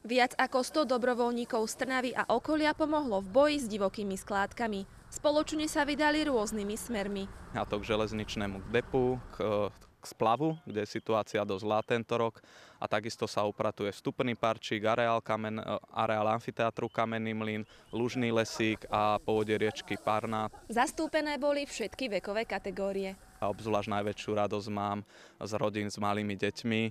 Viac ako 100 dobrovoľníkov z Trnavy a okolia pomohlo v boji s divokými skládkami. Spoločne sa vydali rôznymi smermi. A to k železničnému depu, k splavu, kde je situácia dosť zlá tento rok. A takisto sa upratuje vstupný parčík, areál amfiteátru Kamenný mlyn, lužný lesík a povodie riečky Parná. Zastúpené boli všetky vekové kategórie. A obzvlášť najväčšiu radosť mám z rodín s malými deťmi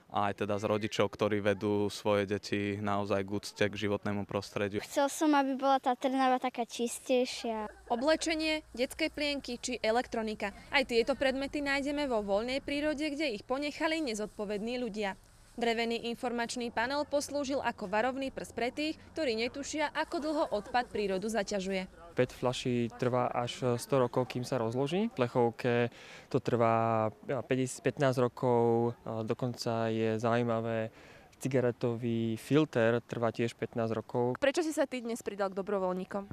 a aj teda z rodičov, ktorí vedú svoje deti naozaj k úcte k životnému prostrediu. Chcel som, aby bola tá Trnava taká čistejšia. Oblečenie, detské plienky či elektronika. Aj tieto predmety nájdeme vo voľnej prírode, kde ich ponechali nezodpovední ľudia. Drevený informačný panel poslúžil ako varovný prst pre tých, ktorí netušia, ako dlho odpad prírodu zaťažuje. PET fľaší trvá až 100 rokov, kým sa rozloží. V plechovke to trvá 15 rokov, dokonca je zaujímavé, cigaretový filter trvá tiež 15 rokov. Prečo si sa ty dnes pridal k dobrovoľníkom?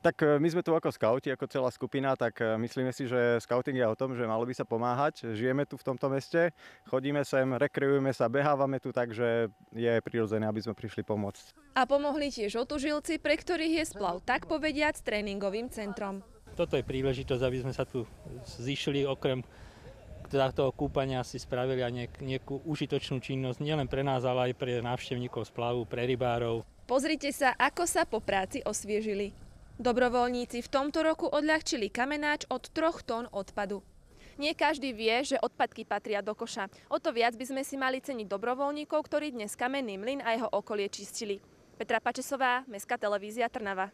Tak my sme tu ako skauti, ako celá skupina, tak myslíme si, že skauting je o tom, že malo by sa pomáhať. Žijeme tu v tomto meste, chodíme sem, rekreujeme sa, behávame tu, takže je prirodzené, aby sme prišli pomôcť. A pomohli tiež otužilci, pre ktorých je splav tak povediac tréningovým centrom. Toto je príležitosť, aby sme sa tu zišli, okrem toho kúpania si spravili aj nejakú užitočnú činnosť nielen pre nás, ale aj pre návštevníkov splavu, pre rybárov. Pozrite sa, ako sa po práci osviežili. Dobrovoľníci v tomto roku odľahčili kamenáč od 3 tón odpadu. Nie každý vie, že odpadky patria do koša. O to viac by sme si mali ceniť dobrovoľníkov, ktorí dnes Kamenný mlyn a jeho okolie čistili. Petra Pačesová, Mestská televízia Trnava.